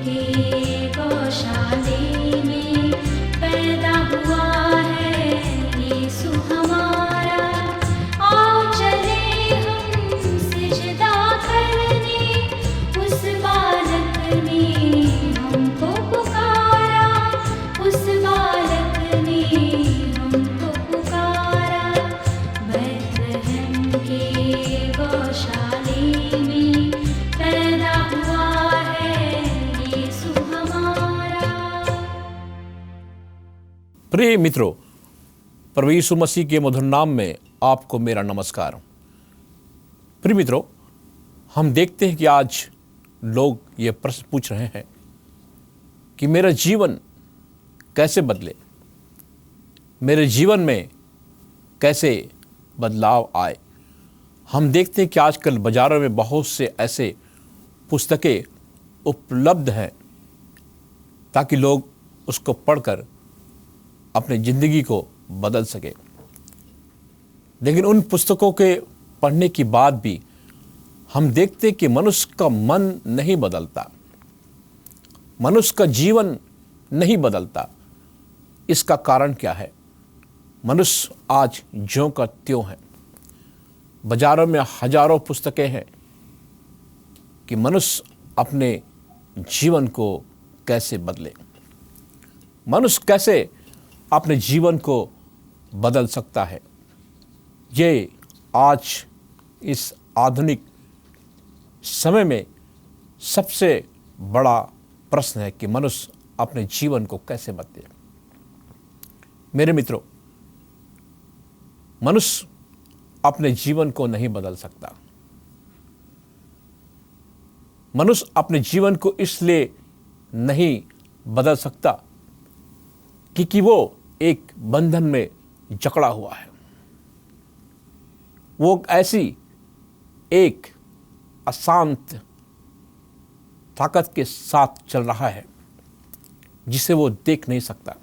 के गौशाले में पैदा हुआ है यीशु हमारा। आओ चले हम सिजदा करने, उस बालक ने हमको पुकारा, उस बालक ने हमको पुकारा। बैतलहम के गौशाले में पैदा हुआ है यीशु हमारा। प्रिय मित्रों, प्रभु यीशु मसीह के मधुर नाम में आपको मेरा नमस्कार। प्रिय मित्रों, हम देखते हैं कि आज लोग ये प्रश्न पूछ रहे हैं कि मेरा जीवन कैसे बदले, मेरे जीवन में कैसे बदलाव आए। हम देखते हैं कि आजकल बाज़ारों में बहुत से ऐसे पुस्तकें उपलब्ध हैं ताकि लोग उसको पढ़कर अपनी ज़िंदगी को बदल सके। लेकिन उन पुस्तकों के पढ़ने के बाद भी हम देखते हैं कि मनुष्य का मन नहीं बदलता, मनुष्य का जीवन नहीं बदलता। इसका कारण क्या है? मनुष्य आज ज्यों का त्यों है। बाज़ारों में हजारों पुस्तकें हैं कि मनुष्य अपने जीवन को कैसे बदले, मनुष्य कैसे अपने जीवन को बदल सकता है। ये आज इस आधुनिक समय में सबसे बड़ा प्रश्न है कि मनुष्य अपने जीवन को कैसे बदले। मेरे मित्रों, मनुष्य अपने जीवन को नहीं बदल सकता। मनुष्य अपने जीवन को इसलिए नहीं बदल सकता क्योंकि वो एक बंधन में जकड़ा हुआ है। वो ऐसी एक अशांत ताकत के साथ चल रहा है जिसे वो देख नहीं सकता।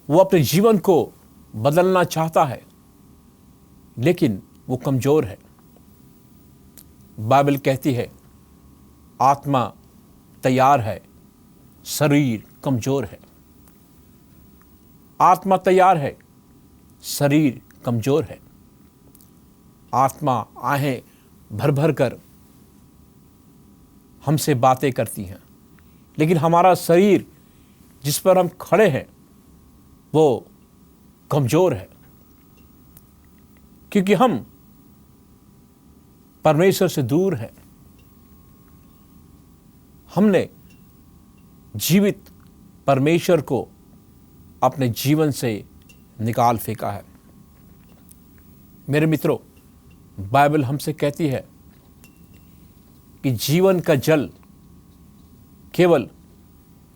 वो अपने जीवन को बदलना चाहता है लेकिन वो कमज़ोर है। बाइबल कहती है आत्मा तैयार है, शरीर कमज़ोर है। आत्मा तैयार है, शरीर कमज़ोर है। आत्मा आहें भर भर कर हमसे बातें करती हैं, लेकिन हमारा शरीर जिस पर हम खड़े हैं वो कमज़ोर है क्योंकि हम परमेश्वर से दूर हैं। हमने जीवित परमेश्वर को अपने जीवन से निकाल फेंका है। मेरे मित्रों, बाइबल हमसे कहती है कि जीवन का जल केवल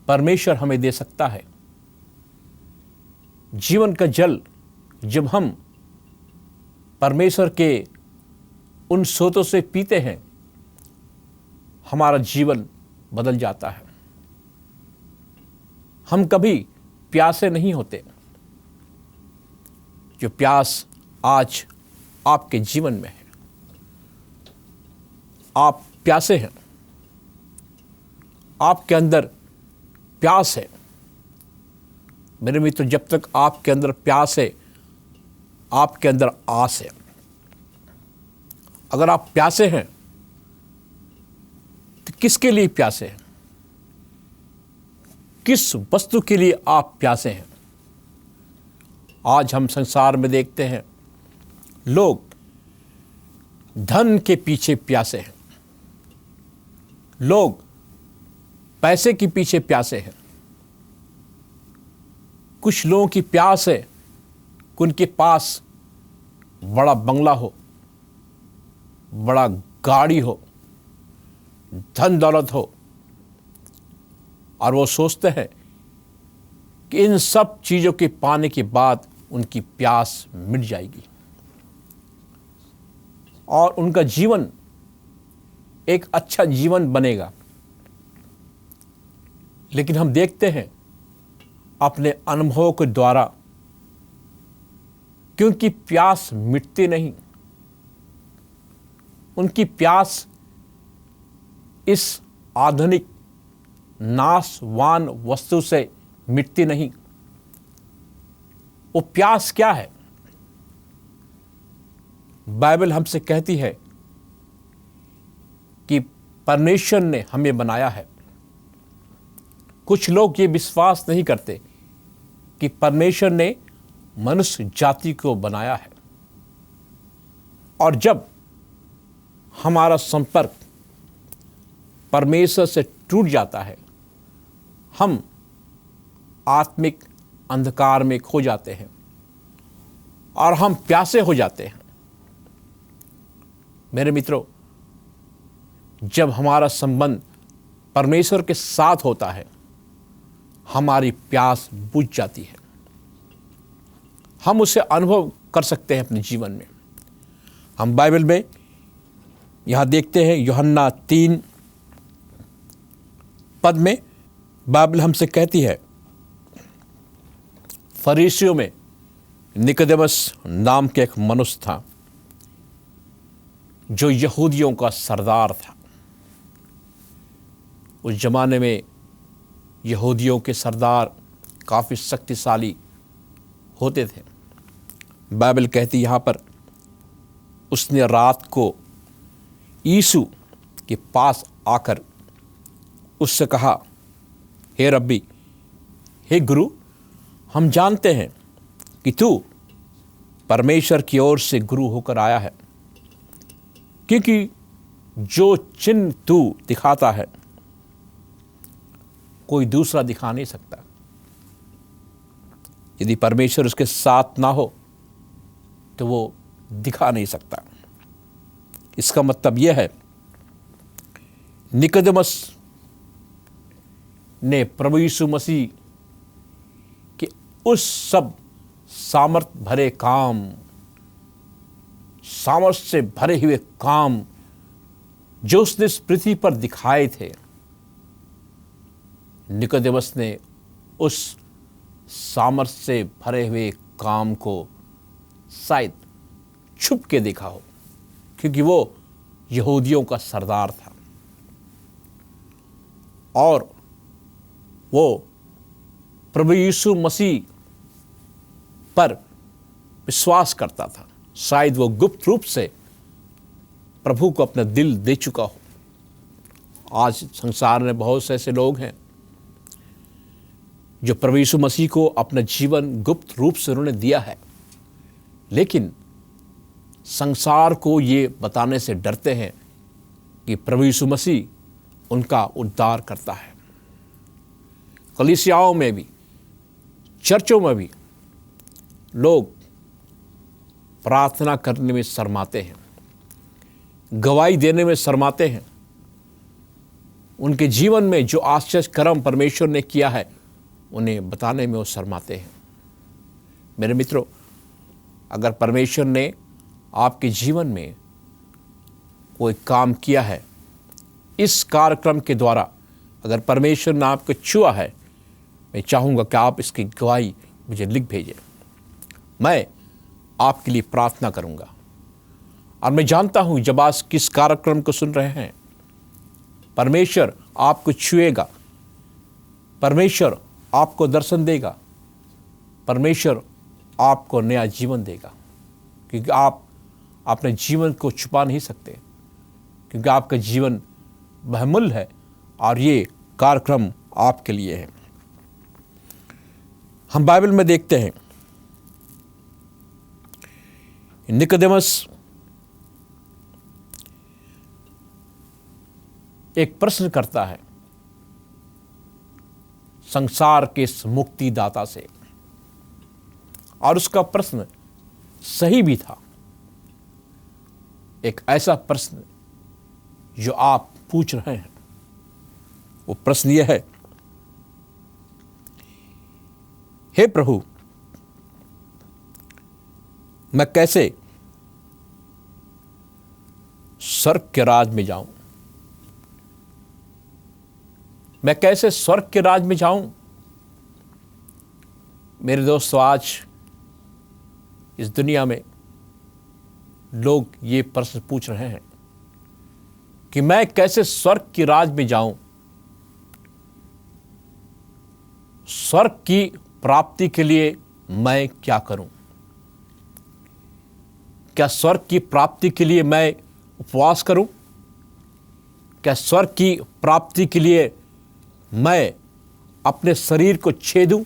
परमेश्वर हमें दे सकता है। जीवन का जल जब हम परमेश्वर के उन स्रोतों से पीते हैं, हमारा जीवन बदल जाता है। हम कभी प्यासे नहीं होते। जो प्यास आज आपके जीवन में है, आप प्यासे हैं, आपके अंदर प्यास है। मेरे मित्र, जब तक आपके अंदर प्यास है, आपके अंदर आस है। अगर आप प्यासे हैं तो किसके लिए प्यासे हैं? किस वस्तु के लिए आप प्यासे हैं? आज हम संसार में देखते हैं लोग धन के पीछे प्यासे हैं, लोग पैसे के पीछे प्यासे हैं। कुछ लोगों की प्यास है कि उनके पास बड़ा बंगला हो, बड़ा गाड़ी हो, धन दौलत हो, और वो सोचते हैं कि इन सब चीज़ों के पाने के बाद उनकी प्यास मिट जाएगी और उनका जीवन एक अच्छा जीवन बनेगा। लेकिन हम देखते हैं अपने अनुभवों के द्वारा कि उनकी प्यास मिटती नहीं। उनकी प्यास इस आधुनिक नाशवान वस्तु से मिटती नहीं। वो प्यास क्या है? बाइबल हमसे कहती है कि परमेश्वर ने हमें बनाया है। कुछ लोग ये विश्वास नहीं करते कि परमेश्वर ने मनुष्य जाति को बनाया है, और जब हमारा संपर्क परमेश्वर से टूट जाता है, हम आत्मिक अंधकार में खो जाते हैं और हम प्यासे हो जाते हैं। मेरे मित्रों, जब हमारा संबंध परमेश्वर के साथ होता है, हमारी प्यास बुझ जाती है। हम उसे अनुभव कर सकते हैं अपने जीवन में। हम बाइबल में यहाँ देखते हैं, यूहन्ना 3 पद में बाइबल हमसे कहती है, फरीसियों में निकोदेमस नाम के एक मनुष्य था जो यहूदियों का सरदार था। उस जमाने में यहूदियों के सरदार काफ़ी शक्तिशाली होते थे। बाइबल कहती यहाँ पर, उसने रात को यीशु के पास आकर उससे कहा, हे रब्बी, हे गुरु, हम जानते हैं कि तू परमेश्वर की ओर से गुरु होकर आया है, क्योंकि जो चिन्ह तू दिखाता है कोई दूसरा दिखा नहीं सकता। यदि परमेश्वर उसके साथ ना हो तो वो दिखा नहीं सकता। इसका मतलब यह है, निकोदेमस ने प्रभु यीशु मसीह के उस सब सामर्थ्य भरे काम, सामर्थ्य से भरे हुए काम जो उसने इस पृथ्वी पर दिखाए थे, निकोदेमस ने उस सामर्थ्य से भरे हुए काम को शायद छुप के देखा हो, क्योंकि वो यहूदियों का सरदार था और वो प्रभु यीशु मसीह पर विश्वास करता था। शायद वो गुप्त रूप से प्रभु को अपना दिल दे चुका हो। आज संसार में बहुत से ऐसे लोग हैं जो प्रभु यीशु मसीह को अपना जीवन गुप्त रूप से उन्होंने दिया है, लेकिन संसार को ये बताने से डरते हैं कि प्रभु यीशु मसीह उनका उद्धार करता है। कलीसियाओं में भी, चर्चों में भी लोग प्रार्थना करने में शर्माते हैं, गवाही देने में शर्माते हैं। उनके जीवन में जो आश्चर्य कर्म परमेश्वर ने किया है उन्हें बताने में वो शर्माते हैं। मेरे मित्रों, अगर परमेश्वर ने आपके जीवन में कोई काम किया है, इस कार्यक्रम के द्वारा अगर परमेश्वर ने आपको छुआ है, मैं चाहूँगा कि आप इसकी गवाही मुझे लिख भेजें। मैं आपके लिए प्रार्थना करूँगा और मैं जानता हूँ जब आज किस कार्यक्रम को सुन रहे हैं, परमेश्वर आपको छुएगा, परमेश्वर आपको दर्शन देगा, परमेश्वर आपको नया जीवन देगा, क्योंकि आप अपने जीवन को छुपा नहीं सकते, क्योंकि आपका जीवन बहुमूल्य है और ये कार्यक्रम आपके लिए है। हम बाइबल में देखते हैं, निकोदेमस एक प्रश्न करता है संसार के इस मुक्तिदाता से, और उसका प्रश्न सही भी था। एक ऐसा प्रश्न जो आप पूछ रहे हैं, वो प्रश्न यह है, हे प्रभु, मैं कैसे स्वर्ग के राज में जाऊं? मैं कैसे स्वर्ग के राज में जाऊं? मेरे दोस्तों, आज इस दुनिया में लोग ये प्रश्न पूछ रहे हैं कि मैं कैसे स्वर्ग के राज में जाऊं? स्वर्ग की प्राप्ति के लिए मैं क्या करूं? क्या स्वर्ग की प्राप्ति के लिए मैं उपवास करूं? क्या स्वर्ग की प्राप्ति के लिए मैं अपने शरीर को छेदूं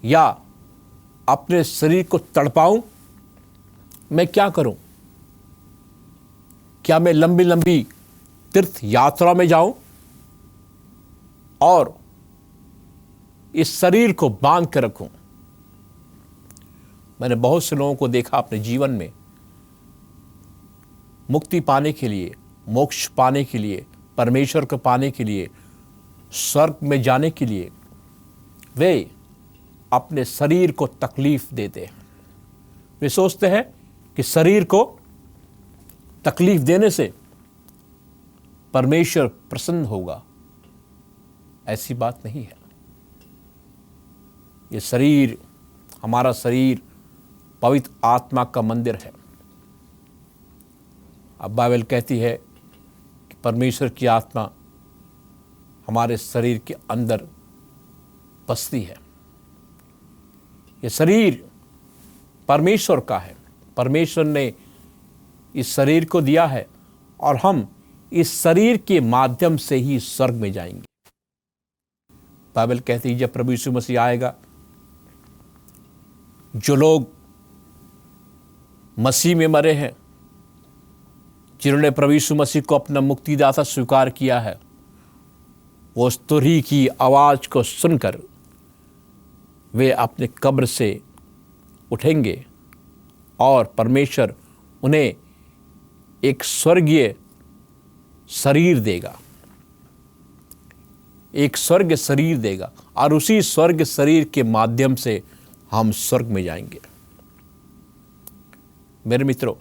या अपने शरीर को तड़पाऊं? मैं क्या करूं? क्या मैं लंबी लंबी तीर्थ यात्रा में जाऊं और इस शरीर को बांध कर रखूं? मैंने बहुत से लोगों को देखा अपने जीवन में, मुक्ति पाने के लिए, मोक्ष पाने के लिए, परमेश्वर को पाने के लिए, स्वर्ग में जाने के लिए वे अपने शरीर को तकलीफ देते हैं। वे सोचते हैं कि शरीर को तकलीफ देने से परमेश्वर प्रसन्न होगा। ऐसी बात नहीं है। ये शरीर, हमारा शरीर पवित्र आत्मा का मंदिर है। अब बाइबल कहती है कि परमेश्वर की आत्मा हमारे शरीर के अंदर बसती है। ये शरीर परमेश्वर का है। परमेश्वर ने इस शरीर को दिया है और हम इस शरीर के माध्यम से ही स्वर्ग में जाएंगे। बाइबल कहती है जब प्रभु यीशु मसीह आएगा, जो लोग मसीह में मरे हैं, जिन्होंने प्रभु यीशु मसीह को अपना मुक्तिदाता स्वीकार किया है, वो उस तुरही की आवाज़ को सुनकर वे अपने कब्र से उठेंगे और परमेश्वर उन्हें एक स्वर्गीय शरीर देगा, एक स्वर्ग शरीर देगा और उसी स्वर्ग शरीर के माध्यम से हम स्वर्ग में जाएंगे। मेरे मित्रों,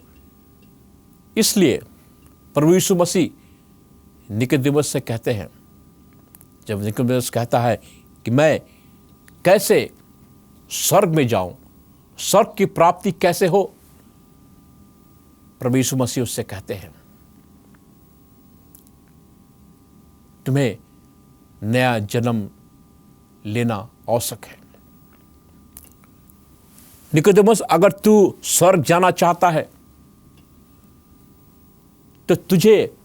इसलिए प्रभु यीशु मसीह निकोदेमुस से कहते हैं, जब निकोदेमुस कहता है कि मैं कैसे स्वर्ग में जाऊं, स्वर्ग की प्राप्ति कैसे हो, प्रभु यीशु मसीह उससे कहते हैं तुम्हें नया जन्म लेना आवश्यक है। निकोदेमुस, अगर तू स्वर्ग जाना चाहता है तो तुझे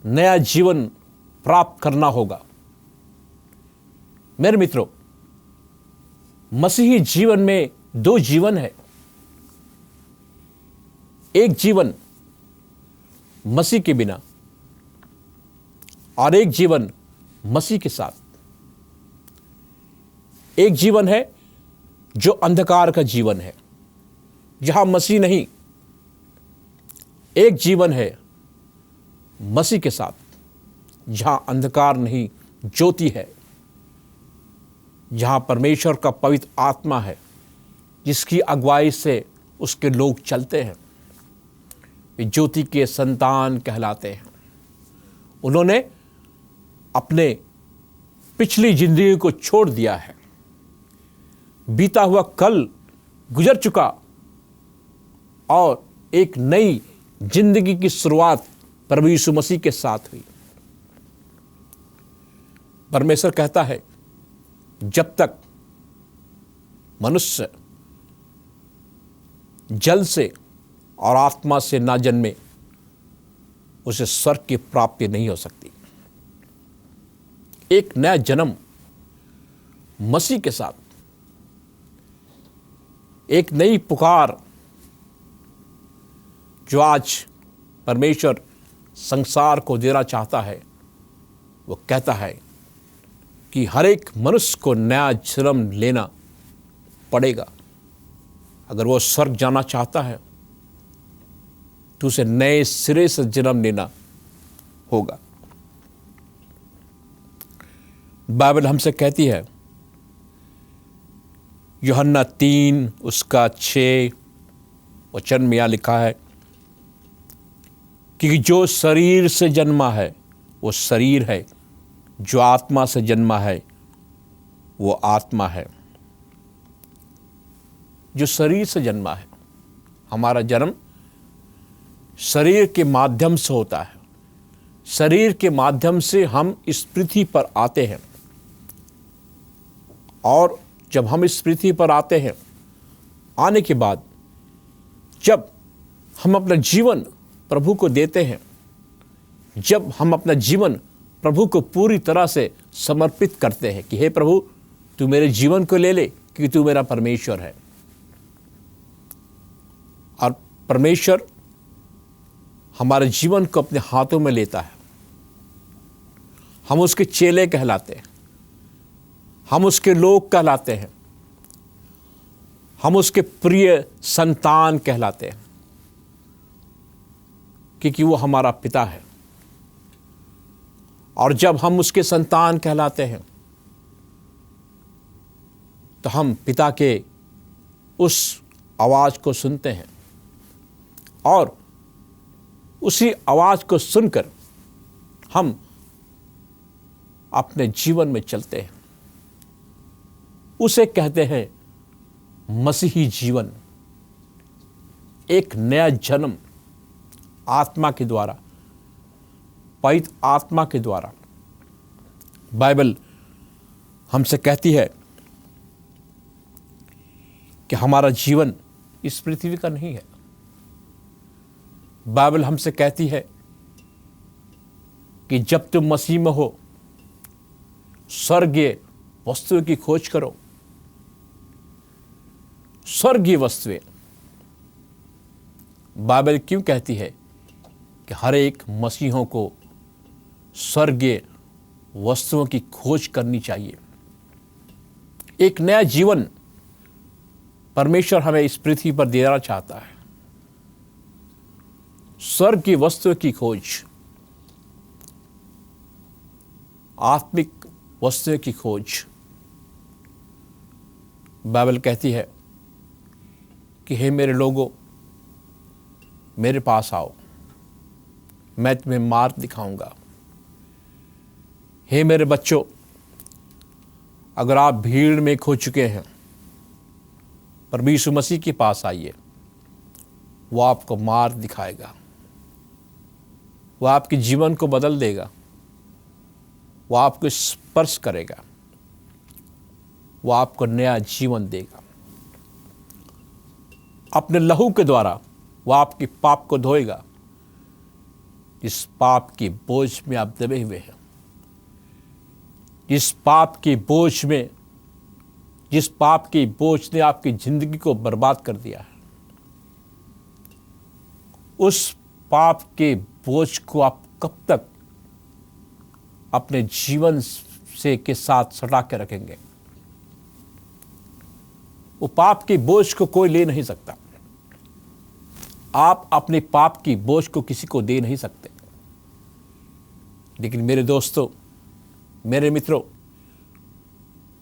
नया जीवन प्राप्त करना होगा। मेरे मित्रों, मसीही जीवन में दो जीवन है। एक जीवन मसीह के बिना और एक जीवन मसीह के साथ। एक जीवन है जो अंधकार का जीवन है, जहां मसीह नहीं। एक जीवन है मसीह के साथ, जहां अंधकार नहीं, ज्योति है, जहां परमेश्वर का पवित्र आत्मा है, जिसकी अगुवाई से उसके लोग चलते हैं। वे ज्योति के संतान कहलाते हैं। उन्होंने अपने पिछली जिंदगी को छोड़ दिया है। बीता हुआ कल गुजर चुका और एक नई जिंदगी की शुरुआत प्रभु यीशु मसीह के साथ हुई। परमेश्वर कहता है जब तक मनुष्य जल से और आत्मा से ना जन्मे, उसे स्वर्ग की प्राप्ति नहीं हो सकती। एक नया जन्म मसीह के साथ, एक नई पुकार जो आज परमेश्वर संसार को देना चाहता है, वो कहता है कि हर एक मनुष्य को नया जन्म लेना पड़ेगा। अगर वो स्वर्ग जाना चाहता है तो उसे नए सिरे से जन्म लेना होगा। बाइबल हमसे कहती है, यूहन्ना 3 उसका 6 वचन में यहां लिखा है कि जो शरीर से जन्मा है वो शरीर है, जो आत्मा से जन्मा है वो आत्मा है। जो शरीर से जन्मा है, हमारा जन्म शरीर के माध्यम से होता है। शरीर के माध्यम से हम इस पृथ्वी पर आते हैं और जब हम इस पृथ्वी पर आते हैं, आने के बाद जब हम अपना जीवन प्रभु को देते हैं, जब हम अपना जीवन प्रभु को पूरी तरह से समर्पित करते हैं कि हे प्रभु, तू मेरे जीवन को ले ले क्योंकि तू मेरा परमेश्वर है। और परमेश्वर हमारे जीवन को अपने हाथों में लेता है। हम उसके चेले कहलाते हैं, हम उसके लोग कहलाते हैं, हम उसके प्रिय संतान कहलाते हैं, क्योंकि वो हमारा पिता है। और जब हम उसके संतान कहलाते हैं तो हम पिता के उस आवाज़ को सुनते हैं और उसी आवाज़ को सुनकर हम अपने जीवन में चलते हैं। उसे कहते हैं मसीही जीवन, एक नया जन्म आत्मा के द्वारा, पवित्र आत्मा के द्वारा। बाइबल हमसे कहती है कि हमारा जीवन इस पृथ्वी का नहीं है। बाइबल हमसे कहती है कि जब तुम मसीह में हो, स्वर्गीय वस्तुओं की खोज करो। स्वर्गीय वस्तुएं। बाइबल क्यों कहती है कि हर एक मसीहों को स्वर्गीय वस्तुओं की खोज करनी चाहिए? एक नया जीवन परमेश्वर हमें इस पृथ्वी पर देना चाहता है। स्वर्ग की वस्तुओं की खोज, आत्मिक वस्तुओं की खोज। बाइबल कहती है कि हे मेरे लोगों, मेरे पास आओ, मैं तुम्हें मार्ग दिखाऊंगा। हे मेरे बच्चों, अगर आप भीड़ में खो चुके हैं, प्रभु यीशु मसीह के पास आइए। वो आपको मार्ग दिखाएगा, वो आपके जीवन को बदल देगा, वो आपको स्पर्श करेगा, वो आपको नया जीवन देगा। अपने लहू के द्वारा वो आपके पाप को धोएगा। इस पाप की बोझ में आप दबे हुए हैं, इस पाप की बोझ में, जिस पाप की बोझ ने आपकी जिंदगी को बर्बाद कर दिया है, उस पाप के बोझ को आप कब तक अपने जीवन से के साथ सटा के रखेंगे? वो पाप के बोझ को कोई ले नहीं सकता। आप अपने पाप की बोझ को किसी को दे नहीं सकते। लेकिन मेरे दोस्तों, मेरे मित्रों,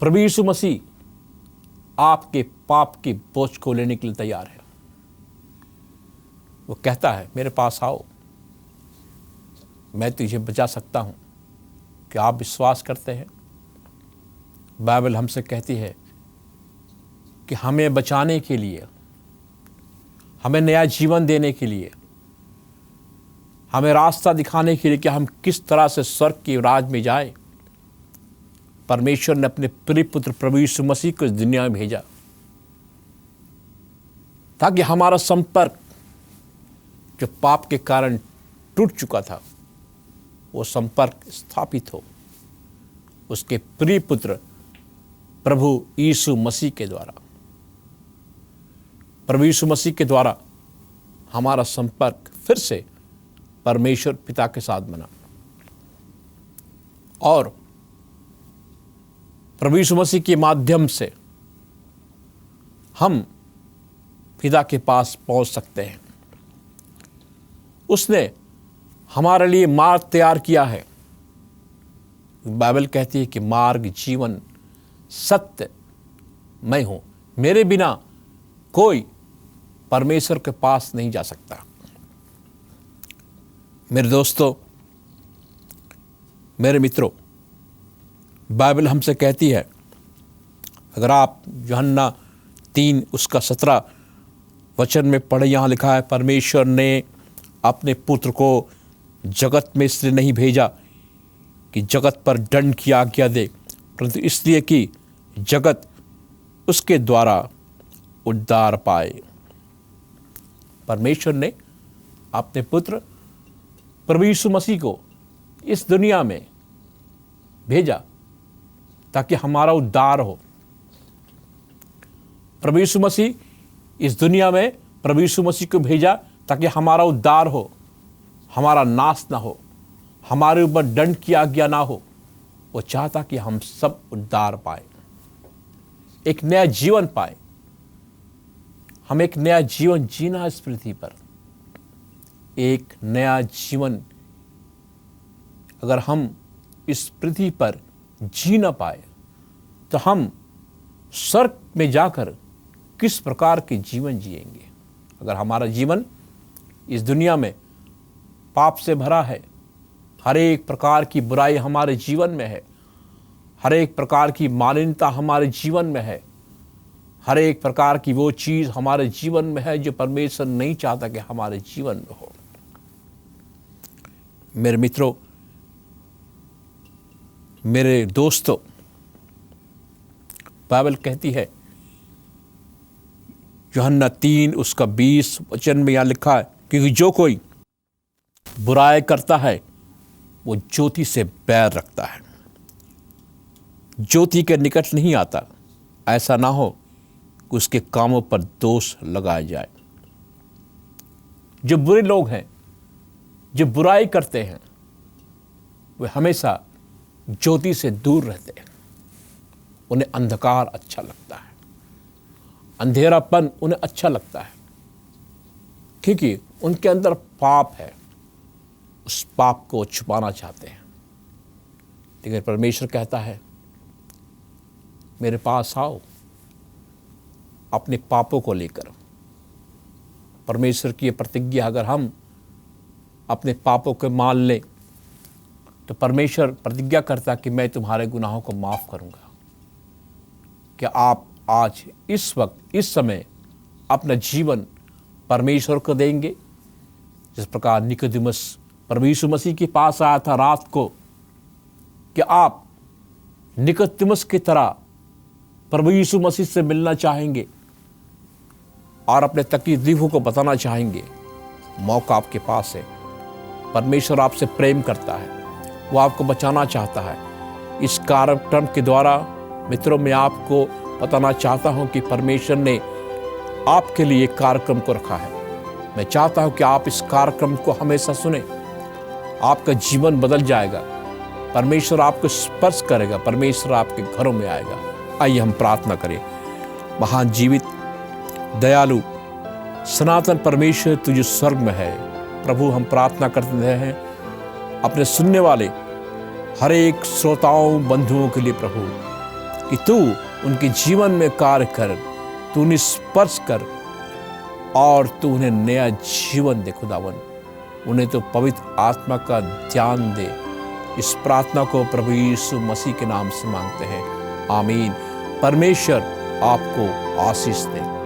प्रभु यीशु मसीह आपके पाप की बोझ को लेने के लिए तैयार है। वो कहता है, मेरे पास आओ, मैं तुझे बचा सकता हूं। क्या आप विश्वास करते हैं? बाइबल हमसे कहती है कि हमें बचाने के लिए, हमें नया जीवन देने के लिए, हमें रास्ता दिखाने के लिए कि हम किस तरह से स्वर्ग के राज में जाए, परमेश्वर ने अपने प्रिय पुत्र प्रभु यीशु मसीह को इस दुनिया में भेजा, ताकि हमारा संपर्क जो पाप के कारण टूट चुका था, वो संपर्क स्थापित हो उसके प्रिय पुत्र प्रभु यीशु मसीह के द्वारा। प्रभु यीशु मसीह के द्वारा हमारा संपर्क फिर से परमेश्वर पिता के साथ बना और प्रभु यीशु मसीह के माध्यम से हम पिता के पास पहुंच सकते हैं। उसने हमारे लिए मार्ग तैयार किया है। बाइबल कहती है कि मार्ग, जीवन, सत्य मैं हूं, मेरे बिना कोई परमेश्वर के पास नहीं जा सकता। मेरे दोस्तों, मेरे मित्रों, बाइबल हमसे कहती है, अगर आप यूहन्ना 3 उसका 17 वचन में पढ़े, यहाँ लिखा है, परमेश्वर ने अपने पुत्र को जगत में इसलिए नहीं भेजा कि जगत पर दंड की आज्ञा दे, परंतु इसलिए कि जगत उसके द्वारा उद्धार पाए। परमेश्वर ने अपने पुत्र प्रभु यीशु मसीह को इस दुनिया में भेजा ताकि हमारा उद्धार हो। प्रभु यीशु मसीह इस दुनिया में प्रभु यीशु मसीह को भेजा ताकि हमारा उद्धार हो, हमारा नाश ना हो, हमारे ऊपर दंड की आज्ञा ना हो। वो चाहता कि हम सब उद्धार पाए, एक नया जीवन पाए। हम एक नया जीवन जीना इस पृथ्वी पर, एक नया जीवन अगर हम इस पृथ्वी पर जी ना पाए तो हम स्वर्ग में जाकर किस प्रकार के जीवन जिएंगे। अगर हमारा जीवन इस दुनिया में पाप से भरा है, हर एक प्रकार की बुराई हमारे जीवन में है, हर एक प्रकार की मालिन्यता हमारे जीवन में है, हर एक प्रकार की वो चीज़ हमारे जीवन में है जो परमेश्वर नहीं चाहता कि हमारे जीवन में हो। मेरे मित्रों, मेरे दोस्तों, बाइबल कहती है, यूहन्ना 3 उसका 20 वचन में यहाँ लिखा है, क्योंकि जो कोई बुराई करता है वो ज्योति से बैर रखता है, ज्योति के निकट नहीं आता, ऐसा ना हो कि उसके कामों पर दोष लगाया जाए। जो बुरे लोग हैं, जो बुराई करते हैं, वे हमेशा ज्योति से दूर रहते हैं। उन्हें अंधकार अच्छा लगता है, अंधेरापन उन्हें अच्छा लगता है, क्योंकि उनके अंदर पाप है, उस पाप को छुपाना चाहते हैं। लेकिन परमेश्वर कहता है, मेरे पास आओ अपने पापों को लेकर। परमेश्वर की ये प्रतिज्ञा, अगर हम अपने पापों को मान लें तो परमेश्वर प्रतिज्ञा करता कि मैं तुम्हारे गुनाहों को माफ़ करूंगा। क्या आप आज इस वक्त इस समय अपना जीवन परमेश्वर को देंगे? जिस प्रकार निकोदेमुस प्रभु यीशु मसीह के पास आया था रात को, कि आप निकोदेमुस की तरह प्रभु यीशु मसीह से मिलना चाहेंगे और अपने तकलीफों को बताना चाहेंगे? मौका आपके पास है। परमेश्वर आपसे प्रेम करता है, वो आपको बचाना चाहता है। इस कार्यक्रम के द्वारा मित्रों, मैं आपको बताना चाहता हूं कि परमेश्वर ने आपके लिए एक कार्यक्रम को रखा है। मैं चाहता हूं कि आप इस कार्यक्रम को हमेशा सुने। आपका जीवन बदल जाएगा, परमेश्वर आपको स्पर्श करेगा, परमेश्वर आपके घरों में आएगा। आइए हम प्रार्थना करें। महान जीवित दयालु सनातन परमेश्वर, तू जो स्वर्ग में है, प्रभु, हम प्रार्थना करते हैं अपने सुनने वाले हर एक श्रोताओं बंधुओं के लिए प्रभु, कि तू उनके जीवन में कार्य कर, तू उन्हें स्पर्श कर और तू उन्हें नया जीवन दे। खुदावन, उन्हें तो पवित्र आत्मा का ध्यान दे। इस प्रार्थना को प्रभु यीशु मसीह के नाम से मांगते हैं, आमीन। परमेश्वर आपको आशीष दे।